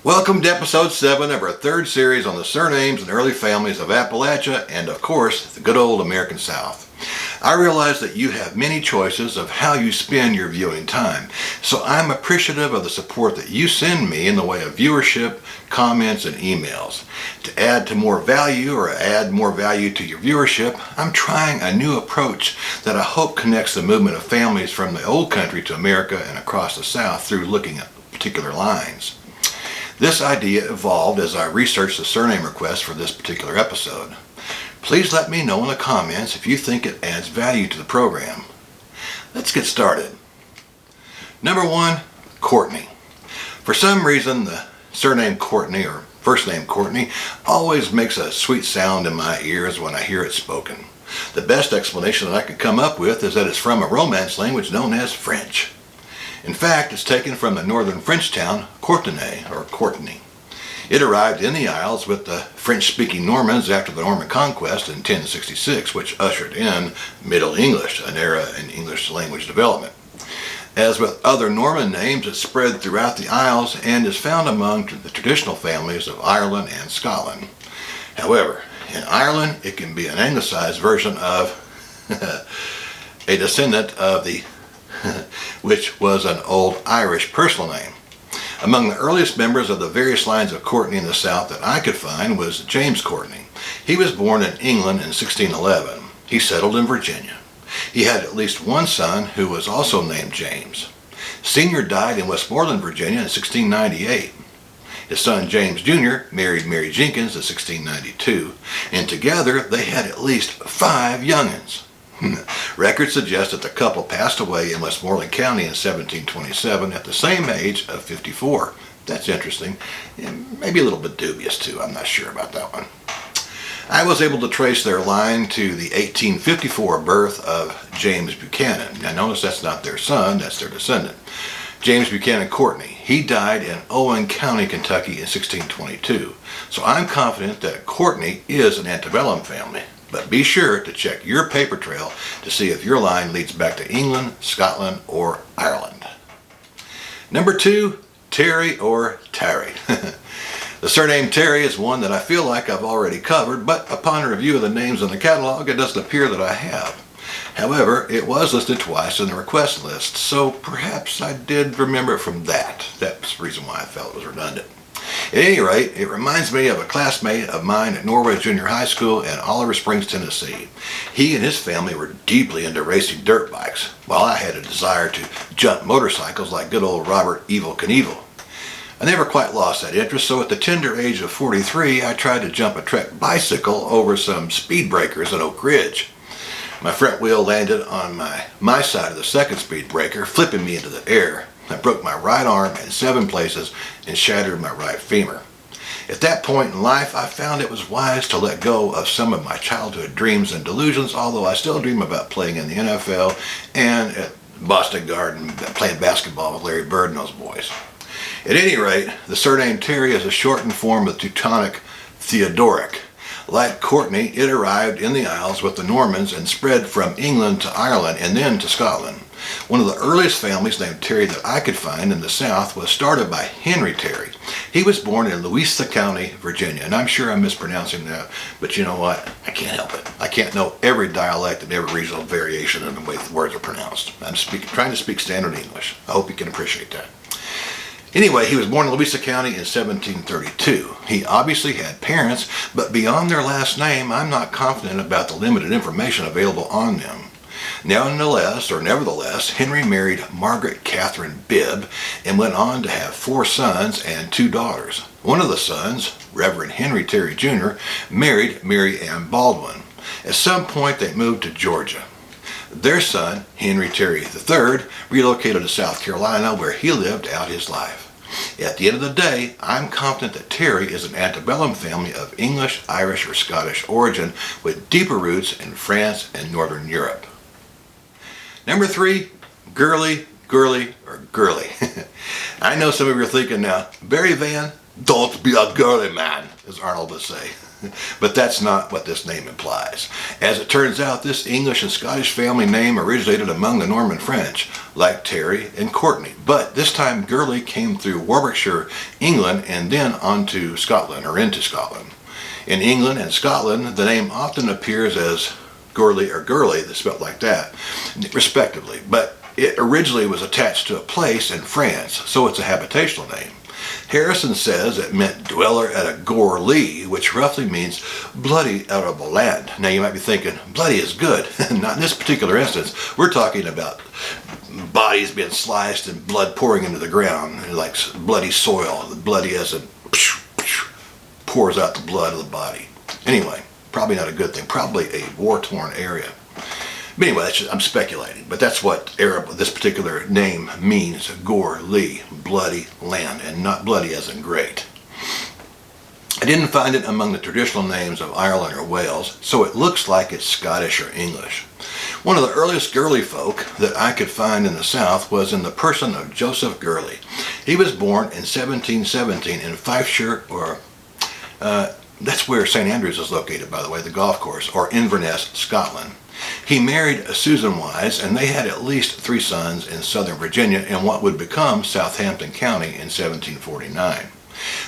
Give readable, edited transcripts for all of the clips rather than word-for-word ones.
Welcome to episode 7 of our third series on the surnames and early families of Appalachia and, of course, the good old American South. I realize that you have many choices of how you spend your viewing time, so I'm appreciative of the support that you send me in the way of viewership, comments, and emails. To add to more value or add more value to your viewership, I'm trying a new approach that I hope connects the movement of families from the old country to America and across the South through looking at particular lines. This idea evolved as I researched the surname requests for this particular episode. Please let me know in the comments if you think it adds value to the program. Let's get started. Number 1, Courtney. For some reason, the surname Courtney, or first name Courtney, always makes a sweet sound in my ears when I hear it spoken. The best explanation that I could come up with is that it's from a Romance language known as French. In fact, it's taken from the northern French town Courtney, or Courtney. It arrived in the Isles with the French-speaking Normans after the Norman Conquest in 1066, which ushered in Middle English, an era in English language development. As with other Norman names, it spread throughout the Isles and is found among the traditional families of Ireland and Scotland. However, in Ireland, it can be an anglicized version of a descendant of the which was an old Irish personal name. Among the earliest members of the various lines of Courtney in the South that I could find was James Courtney. He was born in England in 1611. He settled in Virginia. He had at least one son who was also named James. Sr. died in Westmoreland, Virginia in 1698. His son James Jr. married Mary Jenkins in 1692, and together they had at least 5 young'uns. Records suggest that the couple passed away in Westmoreland County in 1727 at the same age of 54. That's interesting, and maybe a little bit dubious too. I'm not sure about that one. I was able to trace their line to the 1854 birth of James Buchanan. Now notice that's not their son, that's their descendant. James Buchanan Courtney. He died in Owen County, Kentucky in 1622. So I'm confident that Courtney is an antebellum family. But be sure to check your paper trail to see if your line leads back to England, Scotland, or Ireland. Number 2, Terry or Tarry. The surname Terry is one that I feel like I've already covered, but upon review of the names in the catalog, it doesn't appear that I have. However, it was listed twice in the request list, so perhaps I did remember it from that. That's the reason why I felt it was redundant. At any rate, it reminds me of a classmate of mine at Norway Junior High School in Oliver Springs, Tennessee. He and his family were deeply into racing dirt bikes, while I had a desire to jump motorcycles like good old Robert Evel Knievel. I never quite lost that interest, so at the tender age of 43, I tried to jump a Trek bicycle over some speed breakers at Oak Ridge. My front wheel landed on my side of the second speed breaker, flipping me into the air. I broke my right arm in 7 places and shattered my right femur. At that point in life, I found it was wise to let go of some of my childhood dreams and delusions, although I still dream about playing in the NFL and at Boston Garden playing basketball with Larry Bird and those boys. At any rate, the surname Terry is a shortened form of Teutonic Theodoric. Like Courtney, it arrived in the Isles with the Normans and spread from England to Ireland and then to Scotland. One of the earliest families named Terry that I could find in the South was started by Henry Terry. He was born in Louisa County, Virginia, and I'm sure I'm mispronouncing that, but you know what? I can't help it. I can't know every dialect and every regional variation in the way the words are pronounced. I'm trying to speak standard English. I hope you can appreciate that. Anyway, he was born in Louisa County in 1732. He obviously had parents, but beyond their last name, I'm not confident about the limited information available on them. Nevertheless, Henry married Margaret Catherine Bibb and went on to have 4 sons and 2 daughters. One of the sons, Reverend Henry Terry Jr., married Mary Ann Baldwin. At some point, they moved to Georgia. Their son, Henry Terry III, relocated to South Carolina, where he lived out his life. At the end of the day, I'm confident that Terry is an antebellum family of English, Irish, or Scottish origin with deeper roots in France and Northern Europe. Number 3, Gurley, or Gurley. I know some of you are thinking now, Barry Van, don't be a girly man, as Arnold would say. But that's not what this name implies. As it turns out, this English and Scottish family name originated among the Norman French, like Terry and Courtney. But this time Gurley came through Warwickshire, England, and then onto Scotland, or into Scotland. In England and Scotland, the name often appears as Gurley or Gurley, that's spelled like that, respectively. But it originally was attached to a place in France, so it's a habitational name. Harrison says it meant dweller at a Gurley, which roughly means bloody arable land. Now you might be thinking, bloody is good. Not in this particular instance. We're talking about bodies being sliced and blood pouring into the ground, like bloody soil. Bloody as in pours out the blood of the body. Anyway, probably not a good thing. Probably a war-torn area. But anyway, I'm speculating, but that's what this particular name means, Gurley, bloody land, and not bloody as in great. I didn't find it among the traditional names of Ireland or Wales, so it looks like it's Scottish or English. One of the earliest Gurley folk that I could find in the South was in the person of Joseph Gurley. He was born in 1717 in Fifeshire, or that's where St. Andrews is located, by the way, the golf course, or Inverness, Scotland. He married Susan Wise, and they had at least 3 sons in southern Virginia in what would become Southampton County in 1749.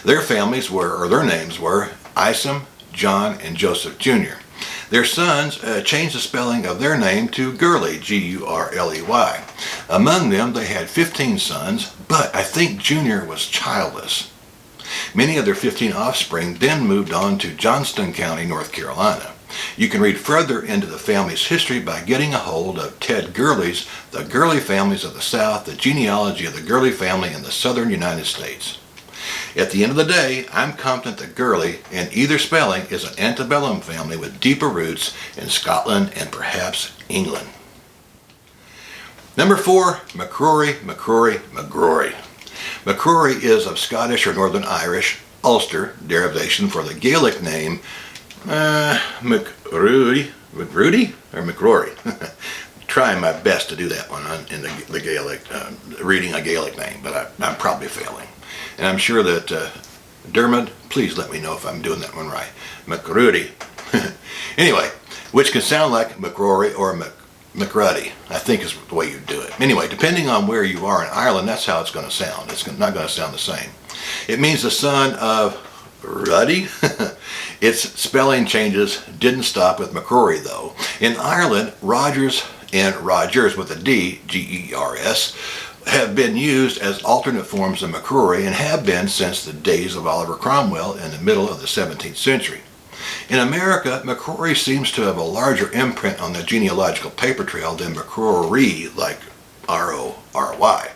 Their names were Isom, John, and Joseph Jr. Their sons changed the spelling of their name to Gurley, G-U-R-L-E-Y. Among them, they had 15 sons, but I think Jr. was childless. Many of their 15 offspring then moved on to Johnston County, North Carolina. You can read further into the family's history by getting a hold of Ted Gurley's The Gurley Families of the South, the genealogy of the Gurley family in the southern United States. At the end of the day, I'm confident that Gurley, in either spelling, is an antebellum family with deeper roots in Scotland and perhaps England. Number 4, McCrory. McCrory is of Scottish or Northern Irish, Ulster, derivation for the Gaelic name McCrory or McCrory. Trying my best to do that one in the Gaelic, reading a Gaelic name, but I'm probably failing. And I'm sure that Dermot, please let me know if I'm doing that one right. McCrory. Anyway, which can sound like McCrory or McRuddy, I think is the way you do it. Anyway, depending on where you are in Ireland, that's how it's going to sound. It's not going to sound the same. It means the son of Ruddy. Its spelling changes didn't stop with McCrory, though. In Ireland, Rogers and Rogers with a D, G-E-R-S, have been used as alternate forms of McCrory and have been since the days of Oliver Cromwell in the middle of the 17th century. In America, McCrory seems to have a larger imprint on the genealogical paper trail than McCrory, like R-O-R-Y,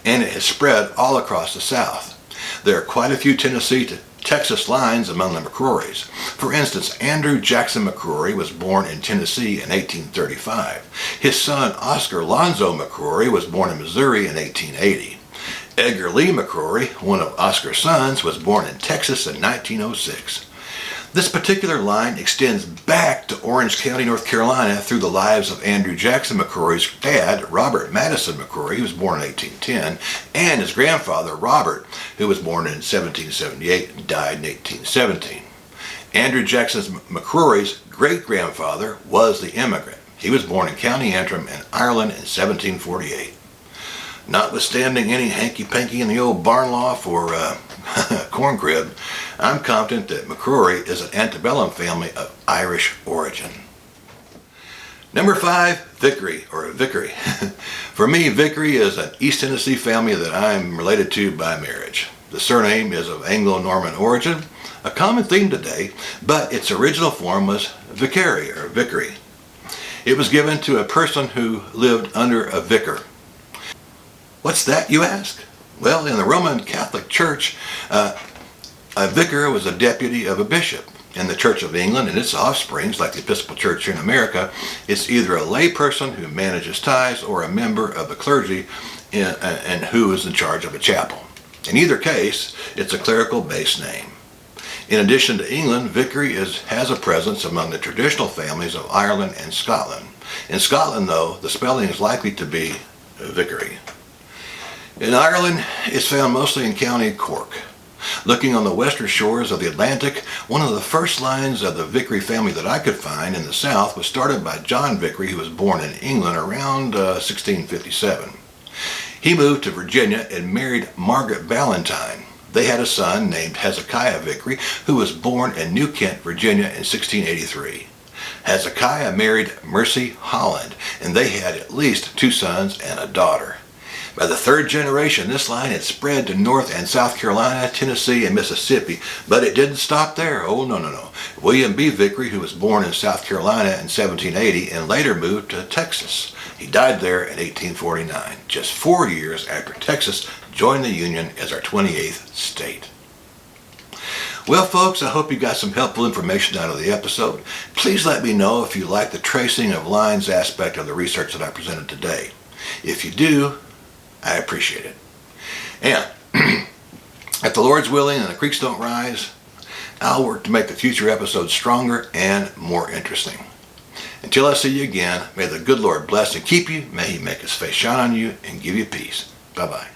and it has spread all across the South. There are quite a few Tennessee to Texas lines among the McCrorys. For instance, Andrew Jackson McCrory was born in Tennessee in 1835. His son, Oscar Lonzo McCrory, was born in Missouri in 1880. Edgar Lee McCrory, one of Oscar's sons, was born in Texas in 1906. This particular line extends back to Orange County, North Carolina, through the lives of Andrew Jackson McCrory's dad, Robert Madison McCrory, who was born in 1810, and his grandfather, Robert, who was born in 1778 and died in 1817. Andrew Jackson McCrory's great-grandfather was the immigrant. He was born in County Antrim in Ireland in 1748. Notwithstanding any hanky-panky in the old barn loft or corn crib, I'm confident that McCrory is an antebellum family of Irish origin. Number 5, Vickery, or Vickery. For me, Vickery is an East Tennessee family that I'm related to by marriage. The surname is of Anglo-Norman origin, a common theme today, but its original form was Vickery, or Vickery. It was given to a person who lived under a vicar. What's that, you ask? Well, in the Roman Catholic Church, a vicar was a deputy of a bishop. In the Church of England and its offsprings, like the Episcopal Church here in America, it's either a lay person who manages tithes or a member of the clergy and who is in charge of a chapel. In either case, it's a clerical-based name. In addition to England, Vickery has a presence among the traditional families of Ireland and Scotland. In Scotland, though, the spelling is likely to be Vickery. In Ireland, it's found mostly in County Cork. Looking on the western shores of the Atlantic, one of the first lines of the Vickery family that I could find in the South was started by John Vickery, who was born in England around 1657. He moved to Virginia and married Margaret Valentine. They had a son named Hezekiah Vickery, who was born in New Kent, Virginia in 1683. Hezekiah married Mercy Holland, and they had at least 2 sons and a daughter. By the 3rd generation, this line had spread to North and South Carolina, Tennessee, and Mississippi, but it didn't stop there. Oh, no. William B. Vickery, who was born in South Carolina in 1780 and later moved to Texas. He died there in 1849, just 4 years after Texas joined the Union as our 28th state. Well, folks, I hope you got some helpful information out of the episode. Please let me know if you like the tracing of lines aspect of the research that I presented today. If you do, I appreciate it. And if the Lord's willing and the creeks don't rise, I'll work to make the future episodes stronger and more interesting. Until I see you again, may the good Lord bless and keep you. May He make His face shine on you and give you peace. Bye-bye.